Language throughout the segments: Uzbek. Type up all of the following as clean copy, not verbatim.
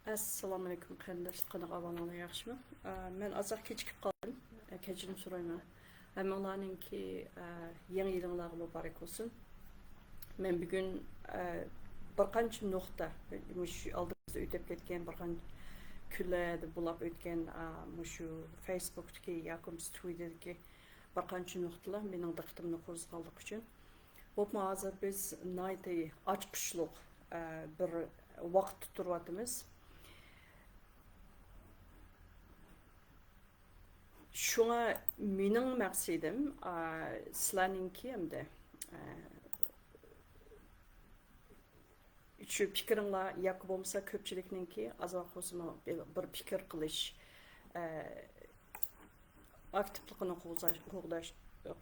Assalomu alaykum qarindoshlar, qanaqa ahvollaringiz yaxshimi? Men ozroq kechikib qoldim. Kechirim so'rayman. Hammalarningki yangi yilinglar muborak bo'lsin. Men bugun bir qancha nuqta, shu oldimizda o'tib ketgan bir qancha kunlarda bo'lib o'tgan shu Facebook'dagi yoki Twitter'dagi bir qancha nuqtalar mening diqqatimni qo'zg'aldiq uchun. Bo'pmi hozir biz nayta ochqishliq bir vaqt turyapmiz. Şuna mening maqsadim sizlarningki hamda shu fikringlar yoki bo'lmasa ko'pchilikningki ozroq o'zim bir fikr qilish aktivligini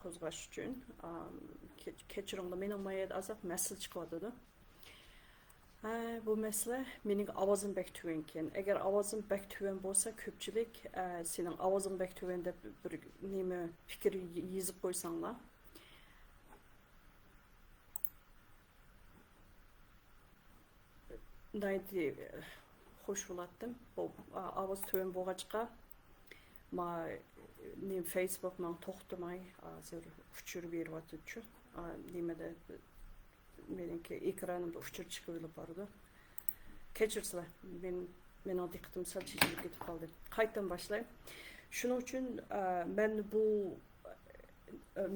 qo'zg'ash uchun kechiringlar, mening mayada ozroq masala chiqyotidi. Bu mesele mening ovozim bek tuven ekan. Agar ovozim bek tuven bo'lsa, ko'pchilik sening ovozing bek tuven deb bir nima fikr yozib qo'ysanglar. Dayti xush bo'lardim. Bu ovoz tuven bo'lg'achqa men Facebook man to'xtamay hozir uchirib beryapti-chu. Nimada menimki ekranimda uchirib chiqib bordi. Kechirsizlar, mening diqqatim sal chekilib ketib qoldi. Qaytadan boshlayman. Shuning uchun men bu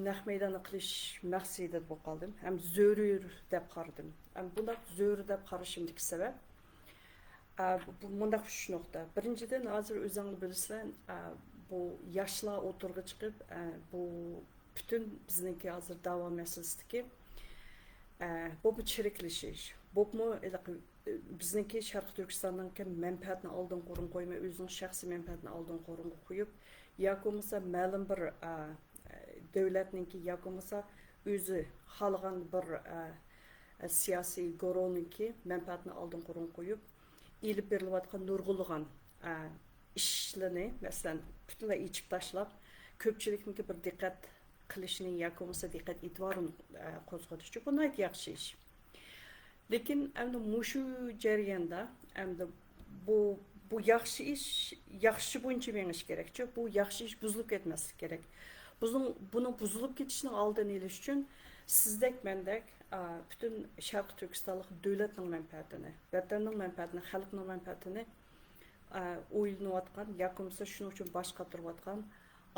naq maydonni qilish maqsadida bo'lib qoldim. Ham zo'r deb qaradim. Ham bunda zo'r deb qarashimdagi sabab bunda shu nuqta. Birinchidan hozir o'zingiz bilasizlar, bu yoshlar o'tirg'i chiqib, bu butun bizniki hozir davom masalasiki bu chiriklashish. Bu bizniki Sharq Turkistonning menfaatini oldin qo'rin qo'ymay, o'zining shaxsiy menfaatini oldin qo'rin qo'yib, yoki bo'lmasa ma'lum bir davlatningki yoki bo'lmasa o'zi xohlagan bir siyosiy guruhningki menfaatini oldin qo'rin qo'yib, ilib berilayotgan nurg'ulg'an ishlarni, masalan, butunlay ichib tashlab, ko'pchilikniki bir diqqat qilishning yoki bo'lmasa diqqat e'tiborini qo'zg'atish uchun bu nayt yaxshi ish. Lekin endi mushu jarayonda endi bu yaxshi ish, yaxshi bo'yicha menish kerak-ku. Bu yaxshi ish buzilib ketmasligi kerak. Buni buzilib ketishining oldini olish uchun sizdek mendek butun Sharq Turkistonlik davlatning menfaatini, vatanning menfaatini, xalqning menfaatini o'ylanayotgan yoki bo'lmasa shuning uchun bosh qotirayotgan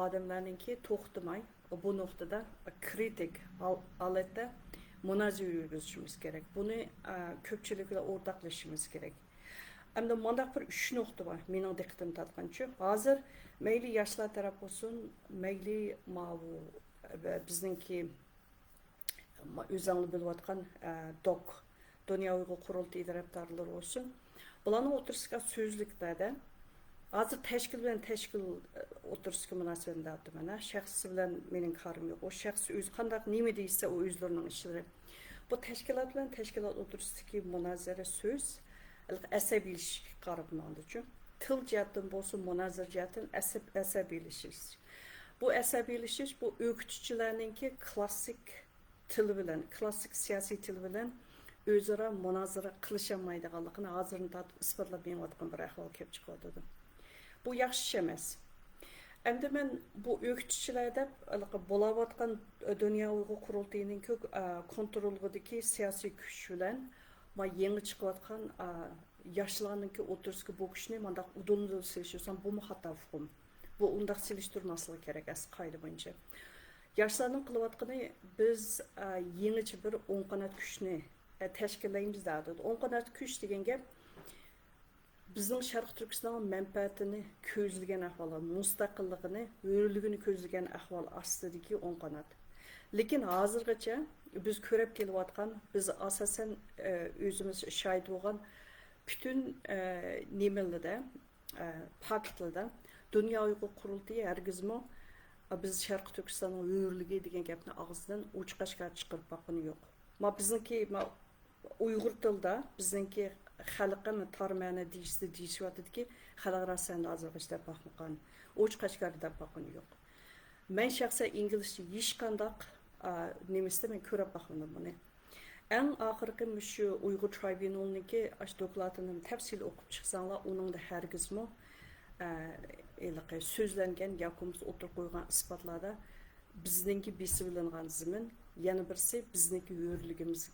odamlarningki to'xtamay bu nuqtada kritik holatda munozara yurgizishimiz kerak. Buni ko'pchilikla o'rtoqlashishimiz kerak. Endi mundaq bir 3 nuqta bor mening diqqatimni tortgancha. Hozir mayli yoshlar taraf bo'lsin, mayli bizningki o'zinglar bilayotgan DOQ, Dunyo Uyg'ur qurultiyi tarafdorlari bo'lsin. Bularning o'tirishga so'zliklarda hozir tashkil bilan tashkil o'tirishga munosabatda aytaman. Shaxsi bilan mening qarim yo'q. O shaxs o'zi qanday nima deysa, o o'zlarining ishlari. Bu tashkilot bilan tashkilot o'tirishidagi munozara so'z asabiylashishga qarab ma'noda-chu. Til jihatdan bo'lsa, munozara jihatdan asabiylashish. Bu asabiylashish bu o'qituvchilarningki klassik til bilan, klassik siyosiy til bilan o'zaro munozara qilisholmaydiganligini hozirdan tortib isbotlab berayotgan bir ahvol kelib chiqyapti. Bu yaxshi emas. Endi men bu o'qituvchilarda bo'layotgan Dunyo Uyg'ur qurultiyining kontrolidagi siyosiy kuch bilan yangi chiqayotgan yoshlarningki o'tirishga bo'kishni mandaq udumli silishsam bu xato hukm. Bu undaq silishtirmasligi kerak as qoida bo'yicha. Yoshlarning qilayotgani biz yangicha bir o'ng qanot kuchni tashkillaymiz dedi. O'ng qanot kuch degan gap bizning Sharq Turkiston menfaatini ko'zlagan ahvol, mustaqilligini, o'rligini ko'zlagan ahvol ostidagi o'ng qanot. Lekin hozirgacha biz ko'rib kelayotgan, biz asosan o'zimiz shohid bo'lgan butun nimalarda, faktlarda Dunyo Uyg'ur qurultiyi hargizmi biz Sharq Turkistonning o'rligi degan gapni og'zidan o'chqashga chiqarib boqqani yo'q. Bizniki Uyg'ur tilida bizniki xalqini tarmani deyishyaptiki, xalq rasanda hozirgacha deb boqmagan, o'chqashgar deb boqqani yo'q. Men shaxsan inglizcha hech qanday nemisda men ko'rib boqmadim buni. Ən axırqı şu Uyghur Tribunal'nınki aş dokladının təfsili oxup çıxsanlar, onun da hərgizmi sözlənген yakımız otur qoyğan isbatlarda bizninki besibilinğan zimin, yana birisi bizninki hürlüğümüz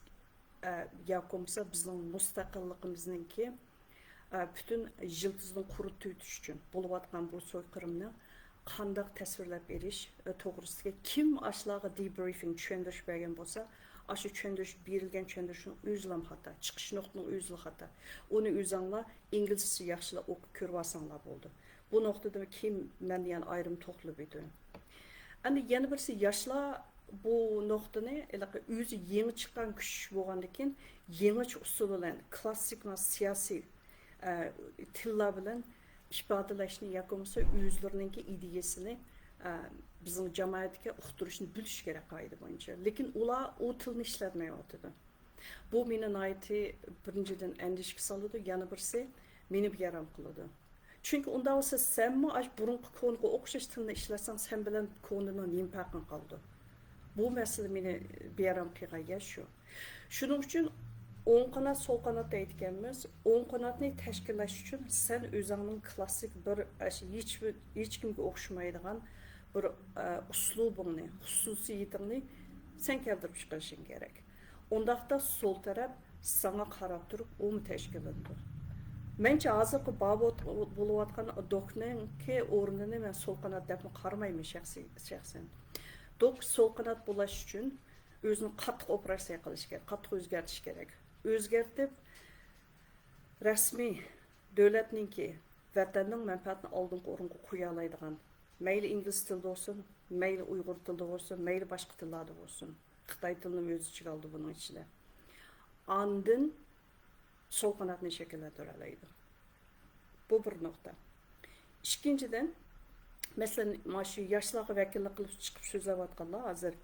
yakımsa bizning mustaqilligimizninki bütün yıldızın qurut tüytüş üçün bolup atqan bu soykırımını qandaq təsvirləb eriş toğrusunda kim aşlağı debriefing çöndürüş bergen bolsa, aşı çöndürüş berilgen çöndürüşün özlem hata, çıkış noktanın özlü hata. Onu özanla İngilizcesi yaxşıla oku körvasanlar oldu. Bu noktada kim mən yani ayrım toxlu bedi. Yani yeni birisi yaşla bu noktanı özü yeni çıkan güç bolğandan yeni usul bilen klassik siyasi tilla bilen ifadeleşini yakımsa özlerininki ideyasını bizim cemaatke uqturuşunu biliş gerek kaydı boyunca. Lekin ular o tilni işletmeye oturdu. Bu meni naiti birinciden endişki salıdı, yana birisi meni bir yaram kılıdı. Çünkü onda olsa sen mi burunqi konuga o'xshash tilni ishlasang sen bilan konunun nima farqi qoldi. Bu mesele meni beyaram qilgan shu. Shuning uchun o'ng qanot so'l qanot aytganmiz. O'ng qanotni tashkillash uchun sen o'zingning klassik bir hech kimga o'xshamaydigan bir uslubingni, xususiyatingni sen keltirib chiqarishing kerak. Ondaqda so'l taraf sana qarab turib o'ni tashkil etdi. Mence hazırki babot buluvatkan doknen ki ornını ben sol kanat defne karmayım şahsen. Dok sol kanat bulaş için özünü katı operasyon kılış gerek, katı özgertiş gerek. Özgertip resmi devletinin ki vatanın menfaatini aldığın orunga koyalaydıgan. Meyli İngiliz tilde olsun, meyli Uygur tilde olsun, meyli başka tillerde olsun. Xitay tilinin özü çıkaldı bunun içine. Andın sol kanatını şekillendireleydi. Bu bir nokta. İkinciden, mesela şu yaşlığa vekillik kılıp çıkıp sözlep atkanlar hazır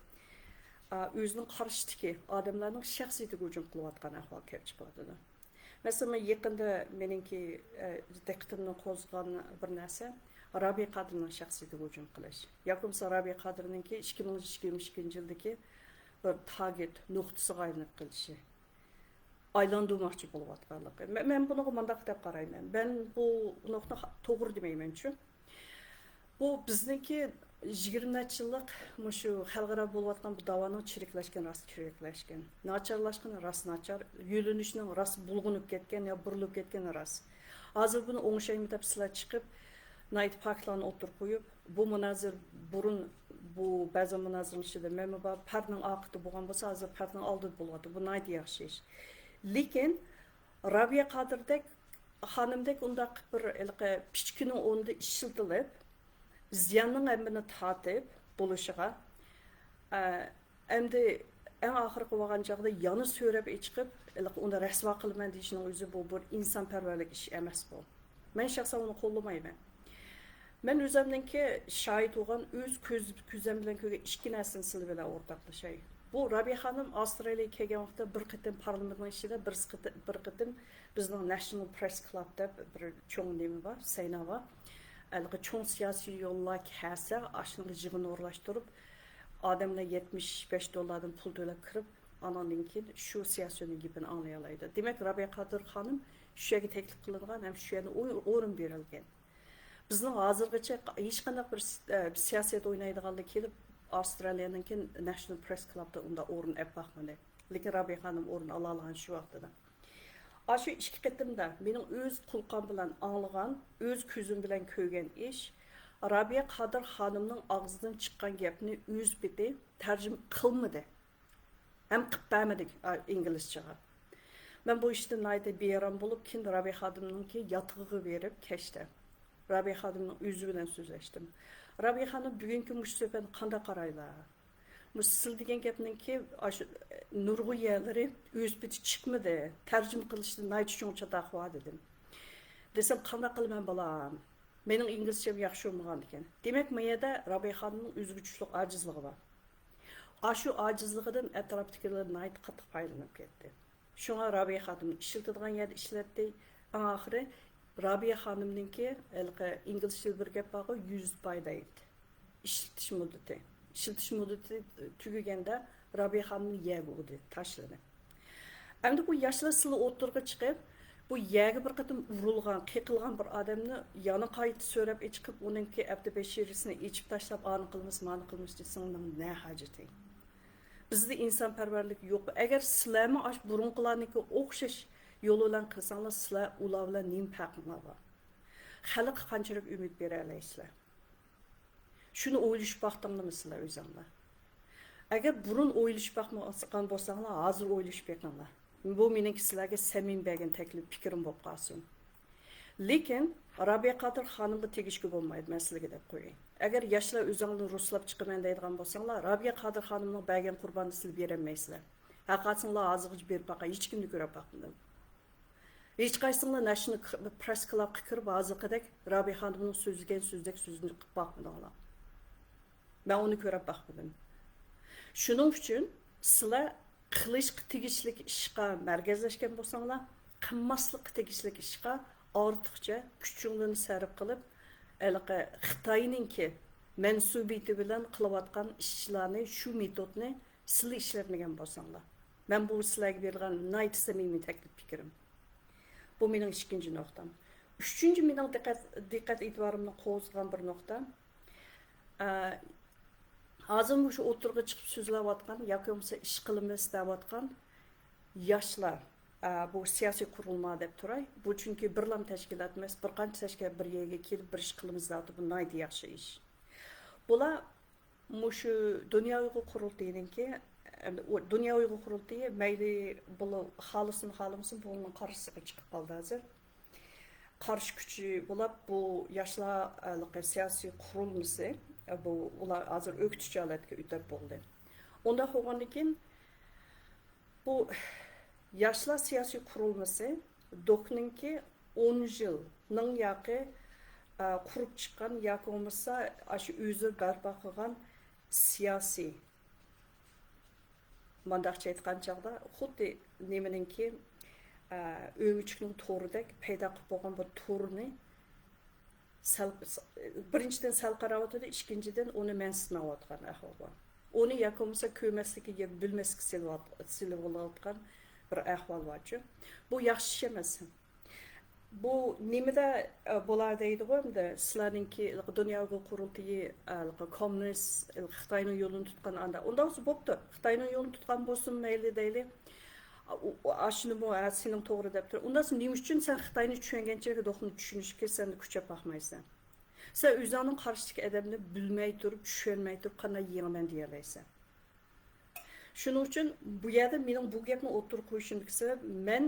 özünün karşıdaki adamların şahsiyeti hücum kılıp atkan ahval kelip çıkıladı. Mesela yakında meninki diqqatimni qo'zg'agan bir narsa Rabiya Qadirning şahsiyeti hücum qilish. Yoki Rabiya Qadirninki 2022 yildagi bir target nuqtasiga aylanib qilishi. Aylandırmakçı bulup atqanlığı. Ben bunu mandaq dep qarayman. Ben bu nokta to'g'ri demayman chu. Bu bizniki 20 yillik mushu xalqaro bulup atgan bu davaning chiriklashgan, rost chiriklashgan. Nacharlashgan, rost nachar, yo'linishning rost bulg'unib ketgan, yo burilib ketgan rost. Hozir buni o'ngshaymi deb sizlar chiqib, nayt faktlarni o'tirib qo'yib, bu munozir burun bu ba'zi munozirning ichida men bu partning oqiti bo'lgan bo'lsa, hozir partning oldida bo'lyapti. Bu nayt yaxshi ish. Lekin Rabiya Qadirdek xonimdek undaq bir pichkinin o'rnida ishiltilib, ziyanning hammini tatib bo'lishiga, endi eng oxirgi bo'lgan chog'da yana so'rab chiqib, unda rasvo qilaman deyishning o'zi bu bir insonparvarlik ish emas bu. Men shaxsan uni qo'llamayman. Men o'zimninki shohid bo'lgan o'z ko'zim bilan ko'rgan ikki narsani sizlar bilan o'rtoqlashay. Bu Rabiya Hanım Avstraliyaga kelgan vaqtda bir qitim parlamentning ichida bir qitim bizning National Press Club deb bir cho'ng nima bor, sayna bor. Alqi cho'ng siyosiy yo'llar kelsa, ashuni yig'in o'rlashtirib, odamlar $75 pul to'lab kirib, anandan keyin shu siyosiyning gapini anglay oladi. Demak, Rabiya Qadir xonim shu yerga taklif qilingan, ham shu yerga o'rin berilgan. Bizning hozirgacha hech qanday bir siyosat o'ynaydiganlar kelib Avstraliyanınki National Press Club'da onda o'rin ep baxmadı. Lekin Rabiya Hanım o'rin ala olgan shu vaqtida. Aşı ikki qitimda mening o'z qulqam bilan anglagan, o'z ko'zim bilan ko'rgan ish Rabiya Qadir xonimning og'zidan chiqqan gapni o'z biti tarjima qilmadi. Ham qilib bermadi inglizchaga. Men bu ishdan nayda beyaram bo'lib, keyin Rabiya Xonimninki yotg'iga berib kechdi. Rabiya Xonimning o'zi bilan so'zlashdim. Rabiya Hanım bugünkü müştefeni qanda qaraylar. Sil degan gapninki nurg'u yerlari o'z biti chiqmadi. Tarjima qilishni nayt uchun chadaqva dedim. Desam qanda qilman bolam. Mening inglizcham yaxshi bo'lmagan ekan. Demak, bu yerda Rabiya Hanımning o'zguchlik ojizligi bor. Shu ojizligidan atrofdagilar nayt qattiq foydalanib ketdi. Shunga Rabiya Hanım ishlatadigan yerda ishlatdi. Oxiri Rabiya Hanımninki İngilizce bir gap bağı 100% İşletiş muddeti tügegende Rabiya Hanım'ın yer buldu, taşladı. Endi bu yaşlar sizlar o'tirg'a chiqib, bu yaga bir qatim urilgan, qiqilgan bir odamni yana qayta so'rab chiqib, uningki abdi bashirisini ichib tashlab, ani qilmiz, mani qilmiz desangning ne hajati? Bizde insonparvarlik yo'q. Agar sizlarmi ash burunqilarniki o'xshash yo'l bilan qilsanglar, sizlar ular bilan nim farqinglar bor. Xalq qanchalik umid bera olaysizlar? Shuni o'ylashib vaqtinglarmi sizlar o'zinglar? Agar burun o'ylashib vaqtgan bo'lsanglar, hozir o'ylashib beqinglar. Bu mening sizlarga samim bergan taklif fikrim bo'lib qolsin. Lekin Rabiya Qadir xonimga tegishga bo'lmaydi masalaga deb qo'ying. Agar yoshlar o'zinglarni ruslab chiqaman deydigan bo'lsanglar, Rabiya Qadir xonimning bergan qurbonni sizlar berolmaysizlar. Haqiqatinglar hozirgacha berib baqa, hech kimni ko'rib baqmadim. Hech qaysinglar National Press Clubga kirib hozirgidek Rabiya xonimning so'zlagan so'zdek so'zini qilib baqmadinglar. Ben onu ko'rib baqmadim. Shuning uchun sizlar qilishga tegishlik ishga markazlashgan bo'lsanglar, qilmaslikqa tegishlik ishga ortiqcha kuchinglarni sarf qilib, Xitoyninki mansubiyati bilan qilayotgan ishchilarni shu metodni sizlar ishlatmagan bo'lsanglar. Men bu sizlarga berilgan night samimiy taklif fikrim. Bu mening ikkinchi nuqtam. Uchinchi mening diqqat e'tiborimni qo'zg'agan bir nuqta. Hozir shu o'tirg'a chiqib so'zlayotgan yoki bo'lmasa ish qilimiz deyotgan yoshlar bu siyosiy qurilma deb turay. Bu chunki birlam tashkilot emas, bir qancha tashkilot bir yerga kelib bir ish qilimiz deyapti. Bu naydi yaxshi ish. Bular shu Dunyo Uyg'ur qurultayiniki, Dunyo Uyg'ur qurultayi mayli bu xohlasin bunun qarshisiga chiqib qoldi hozir. Qarshi kuchi bo'lib bu yoshlar siyosiy qurilmasi bu ular hozir o'qitish holatga o'tib bo'ldi. Unda bo'lgandan keyin bu yoshlar siyosiy qurilmasi dokninki 10 yilning yoki qurib chiqqan yoki bo'lmasa shu o'zi barpo qilgan siyosiy mandaqcha aytgan chog'da xuddi nimaninki o'ngchilikning to'ridek paydo qilib bo'lgan bu to'rni birinchidan sal qaravotida, ikkinchidan uni mansitmayotgan ahvol bor. Uni yakomsa ko'masligiga bilmaslikka silib olayotgan bir ahvol bor-ku. Bu yaxshi ish emas. Bu nimada bo'lar deydi-ku, endi sizlarningki Dunyo qurultiyi kommunist Xitoyning yo'lini tutgan anda. Unda o'zi bo'pti. Xitoyning yo'lini tutgan bo'lsin mayli deyli. Aşını bu senin to'g'ri deb tur. Undan so'ng nima uchun sen Xitoyni tushungancha do'qni tushunishga sen kuchab baxmaysan? Sen o'zingning qarshilik adamni bilmay turib, tushunmay turib qanday yengman deya olaysan. Shuning uchun bu yerda mening bu gapni o'tirib qo'yishimga sabab men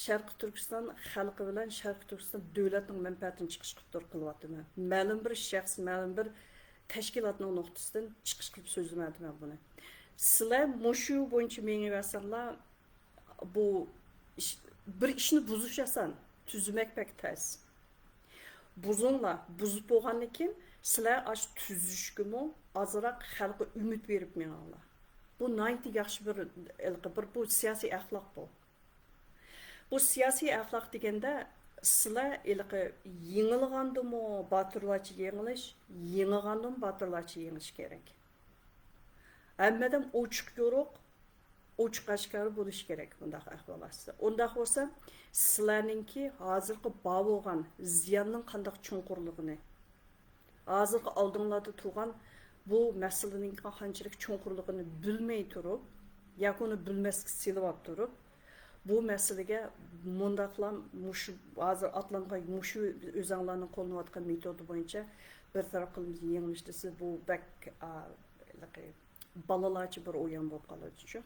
Sharqi Turkiston xalqi bilan Sharqi Turkiston davlatining manfaatini chiqish qilib qilyapman. Ma'lum bir shaxs, ma'lum bir tashkilotning nuqtasidan chiqish qilib so'zlamadim buni. Sizlar mushu bo'yicha menga versanlar bu bir ishni buzish oson, tuzmak pek tez. Buzinglar, buzib bo'lgandan keyin sizlar ash tuzishgimi azroq xalqqa umid berib meninglar. Bu nayti yaxshi bir bu siyosiy axloq bu. Bu siyosiy axloq deganda sizlar yengilgandimi batırlarcha yenglish, yengilgandim batırlarcha yengish kerak. Hammadan ochiq yo'ruq ochiq aşkarı bo'lish kerak bundaq ahvolda. Undaq bo'lsa, sizlarningki hozirgi bor bo'lgan ziyonning qanday chunqurligini, hozirgi oldinglarda turgan bu masalaning qanchalik chunqurligini bilmay turib, yakuni bilmaslik silib turib, bu masalaga mundaqlam mushu hozir atlangan mushu o'zinglarning qo'llanayotgan metodi bo'yicha bir taraf qilib yengilishdi. Bu bak balalarcha bir o'yin bo'lib qoladi-ku.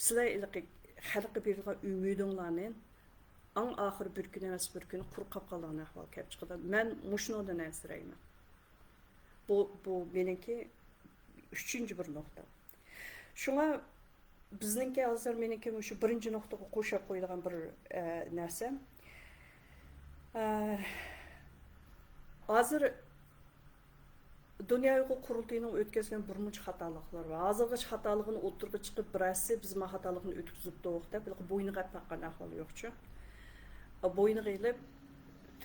Sizlar xalqqa berilgan umidinglarni ang oxir bir kun emas bir kun qurib qolgan ahvol kelib chiqadi. Men mushundan ansirayman. Bu meniki uchinchi bir nuqta. Shunga bizningki hozir meniki shu birinchi nuqtaga qo'shib qo'yilgan bir narsa. Hozir Dunyo Uyg'ur qurultayining o'tkazgan bir muncha xatoliklar bor. Hozirgi xatoligini o'tirib chiqib birasi biz ma xatolikni o'tkazibdik deb bo'yniga taqqan ahvol yo'q-ku. Bo'yniga qilib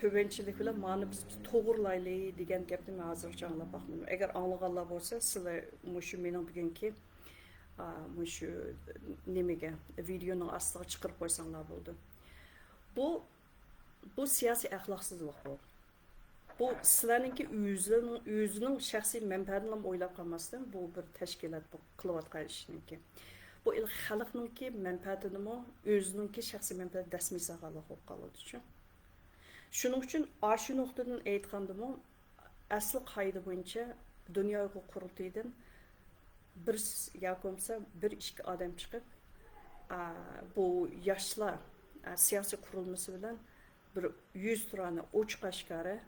tövenchilik bilan mani biz to'g'rilaylik degan gapni men hozircha anglab baxmayman. Agar anglaganlar bo'lsa, sizlar mushu mening bugungi Şu nimege videonun aslında çıkarıp koysanlar buldu. Bu siyasi ahlaksızlık bu. Bu sizlerinki özünün şahsi menfaatini oylab kalmasdan bu bir teşkilat bu kılıvatkan işinki. Bu il halkınki menfaatini mi özününki şahsi menfaat dasmi sağalı olup kalıdı için. Şunun için aşı noktadan aytkandı mı asıl kaydı boyunca dünya kurultaydan bir yakomsa bir iki adam çıkıp bu yaşlar siyasi kurulması bilen bir 100 tane uç kaşkarı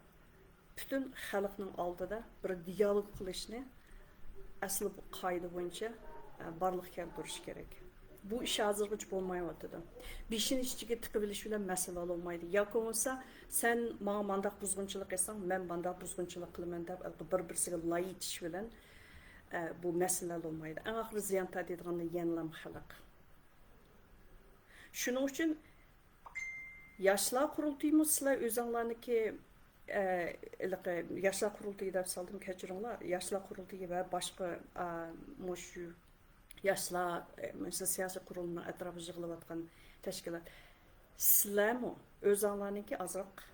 bütün halkның aldıda bir diyalog qilishni asli bu qoida bo'yicha barliq keltirish kerak. Bu ish hozirgacha bo'lmayapti. Beshin ichiga tiqib bilish bilan masala olmaydi. Yoki bo'lmasa sen menga mandaq buzg'unchilik qilsang, men mandaq buzg'unchilik qilaman deb bir-birisiga lay etish bilan bu masala olmaydi. Eng oxiri ziyon tadadigan yanlam xalq. Shuning uchun yoshlar qurultaymi sizlar o'zinglarniki Yaşlar Kurultayı deb saldım kechiringlar. Yaşlar Kurultayı ve başka şu yaşlar mesela siyasi kurulunun etrafı yığılıp teşkilat. Sizler mi özünlerinki azrak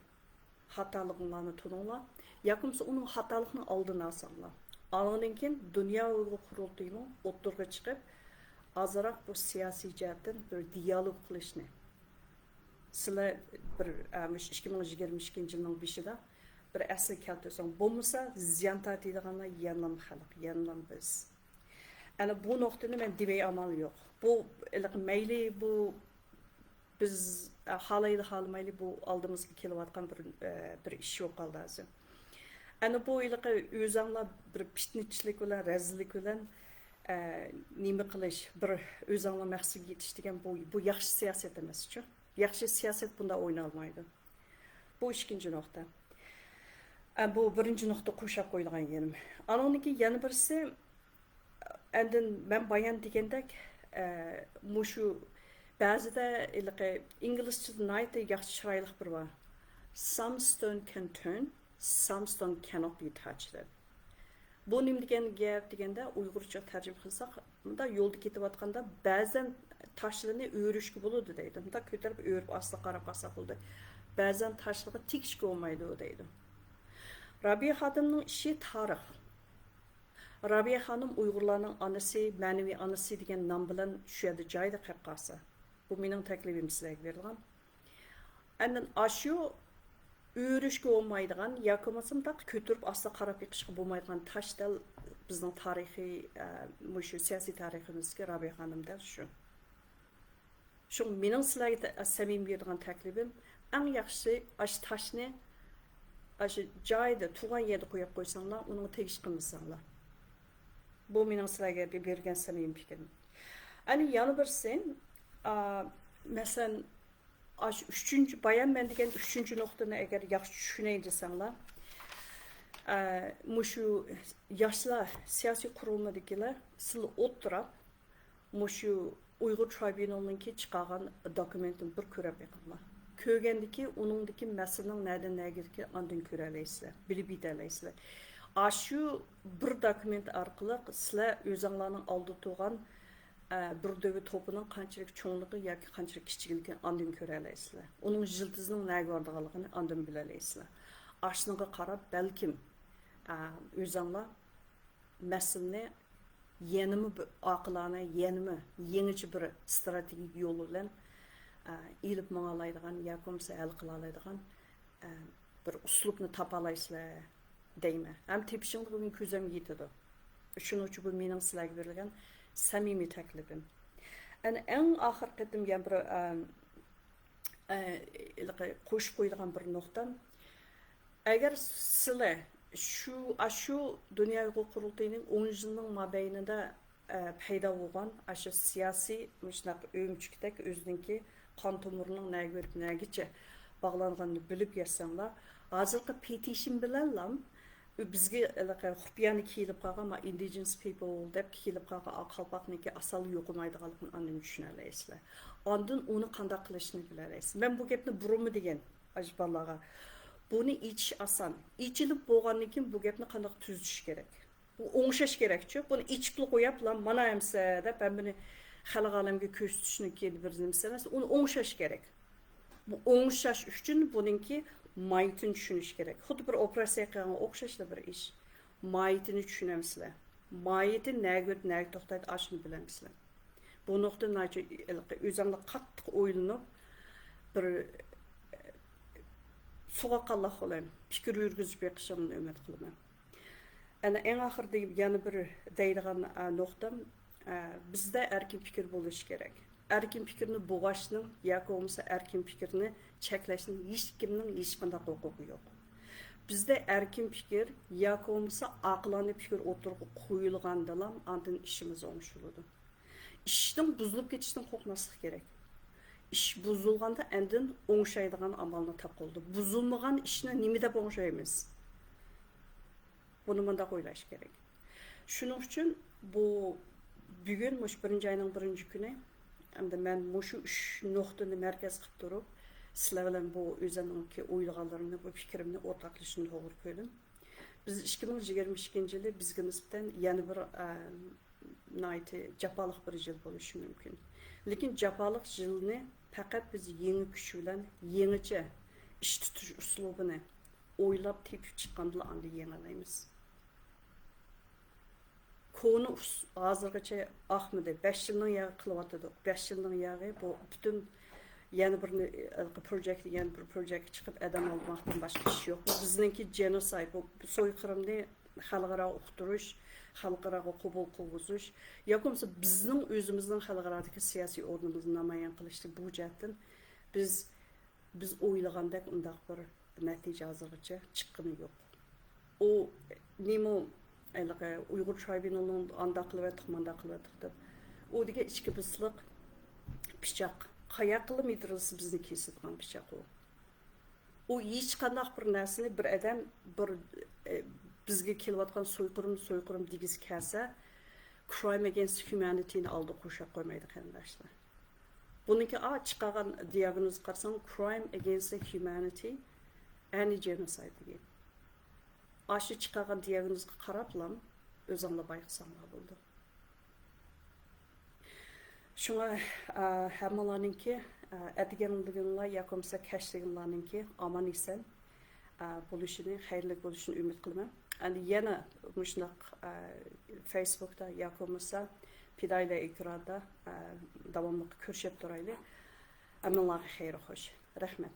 hatalıqlarını tununglar. Yakımsa onun hatalığını aldığını alsanlar. Anınınkin Dünya Uyghur Kurultayı mı oturga çıkıp azrak bu siyasi cihetten bir diyalog qilishni. Sizler bir 2022 yılının başında bir asıl keltirsen, bulmasa ziyan tatlıdığına yanlam halk, yanlam biz. Yani bu noktada ben dibey amal yok. Bu meyli bu biz halaydı halmaylı bu aldığımız kilovatkan bir iş yok kaldı azı. Yani bu özanla bir pişniçlik olan, rezillik olan nime kılış, bir özanla məqsəd yetiştiren bu yaxşı siyaset demesi için. Yaxşı siyaset bunda oynalmaydı. Bu ikinci nokta. Bu birinci nokta kuşak koyulgan yerim. Anoniki yanı birisi, ben bayan degендek, şu bazıda İngilizce'de nayda yaxşı şiraylık bir var. Some stone can turn, some stone cannot be touched. Bu nim degende Uygurca tercüme kılsak, da yolda ketip atkanda bazen taşlarını örüşkü buludu deydim. Da kötürüp örüp asla qarab qalsaq oldu. Bazen taşlığı tikişki olmaydı o deydim. Rabia Hanım'ın işi tarix. Rabia Hanım Uygurlarının anısı, manevi anısı degen nam bilan şu yerda joyda qilib qolsa. Bu mening taklifim sizlarga berilgan. Andan aşu örüşkü olmaydigan yoki bo'lmasam da kötürüp asla qarab yiqishga bo'lmaydigan taşdal bizning tarixiy shu siyosiy tariximizga Rabia Hanımda shu. Şu mening sizlarga samimiy bergan taklifim eng yaxshi ash tashni aşı joyda tuğan yerda qo'yib qo'ysanglar, uni tegish qilmasanglar. Bu mening sizlarga bergan samimiy fikrim. Ani yana birisi, masalan, aş üçüncü bayan ben degan üçüncü noktani agar yaxshi tushunay desanglar, şu yoshlar siyosiy qurilmadagilar sizlar o'tirib, şu Uyghur Tribunal'ınki chiqargan dokumentini bir ko'rib yiqinglar. Ko'rgandiki, uningdagi masalaning nereden nergirki andın ko'ralaysizlar, bilib yetalaysizlar. Aşu bir dokument orqali sizlar o'zinglarning oldida turgan bir dövlət topunun qanchalik cho'nligi yoki qanchalik kichikligini andın ko'ralaysizlar. Uning yildizining nerga borganligini andın bilalaysizlar. Ashniga qarab balkim o'zinglar masalani yenimi aqlana, yenimi yenichi bir strategik yo'l bilan ilib mağalaydigan yoki bo'lmasa hal qila oladigan bir uslubni topalaysizlar deyman. Ham tepishingni bugün ko'zim yetadi. Shuning uchun bu mening sizlarga berilgan samimiy taklifim. Yani eng oxir qitim bir qo'shib qo'yilgan bir nuqtam. Agar sizlar şu Dünya Uyghur Kurultayı'nın 10 yılının mabeyninde payda bo'lgan aşı siyasi müşnaq ömçükdek özünki qon tomurunun nəyə görüb nəgiçə bağlanğanını bilib yersənlər. Hazırki petition bilanlam bizge xupiyani kelib qalğan indigenous people deb kelib qalğan qalpaqniki asal yo'qmaydiganligini andan düşünərləysizlər. Ondan onu qandaq qilishni bilərsiz. Men bu gapni burunmi degan ajballarga. Bunu iç asan. İçilib bo'lgandan keyin bu gapni qandaq tuzish kerak. Bu oңşaş gerekçi. Bunu içipli koyup lan bana emse de ben bunu xalq alemge köz tutuşunu kelip bir zemseniz onu oңşaş gerek. Bu oңşaş üçün bununki mayitini düşünüş gerek. Xuddi bir operasiya qilgan o'xshashli bir ish. Mayitini tushunamsizlar. Mayiti nägöt näg to'xtaydi ashuni bilamsizlar. Bu nuqta nacha o'zimda qattiq o'ylanib bir soğuqqanlıq olayım. Fikir yürgüzüp beqishimni umid qilaman. Ana eng oxirida yana bir deydigan nuqtam bizda erkin fikir bo'lishi kerak. Erkin fikirni bo'g'ashning yoki bo'lmasa erkin fikirni cheklashning hech kimning hech qanday huquqi yo'q. Bizda erkin fikir yoki bo'lmasa aqloniy fikir o'tirg'i qo'yilgandalam andin ishimiz o'ngishiladi. İşning buzilib ketishdan qo'rqmaslik kerak. İş buzulganda andin o'ngshaydigan amalni topildi. Buzulmagan ishni nima deb o'ngshaymiz? Bunu manda qo'ylash kerak. Shuning uchun bu bugun mush 1-oyning 1-kuni hamda men mushu 3 nuqtani markaz qilib turib, sizlar bilan bu o'zimning o'ylaganlarimni, bu fikrimni o'rtoqlashishni to'g'ri ko'rdim. Biz 2022-yili bizga nisbatan yana bir naiti jafoliq bir yil bo'lishi mumkin. Lekin jafoliq yilni faqat biz yangi kuch bilan, yangicha ish tutish uslubini o'ylab tepib chiqqanda anda yengalaymiz. Konu hozirgacha ahmidi 5 yilning yağı qilyotdi. 5 yilning yağı bu bütün yana bir projekt chiqib adam olmoqdan boshqa ish yo'q. Bu bizningki genocide, bu so'yqirmni xalqaro uqtirish, xalqaro qabul qilg'izish yoki bo'lmasa bizning o'zimizning xalqarodagi siyosiy o'rnimizni namoyon qilishni bu jihatdan biz o'ylagandek undaq bir natija hozirgacha chiqqani yo'q. O nima Uyghur tribunalının anda qilib etdik, manda qilib etdik deb. O degan ichki bisliq pichoq. Qayoq qilib midrilsa bizni kesadigan pichoq o. O hech qanday bir narsani bir odam bir bizga kelayotgan so'yqirim degiz kelsa, crime against humanity'ni oldi qo'sha qo'ymaydi qarindoshlar. Buniki chiqqan diagnoz qarasang crime against humanity and genocide degan. Aşı çıkan diagnozu qaraplam özümle bayqısamlar buldu. Şuna hammalarınki etigenliginla yakımsa keşliginlarınki aman isen buluşunu, hayırlı buluşunu ümit kılmam. Yani yana müşnak Facebook'ta yakımsa pidayla ekranda devamlı körşep duraylı. Amanlar hayırlı hoş. Rahmet.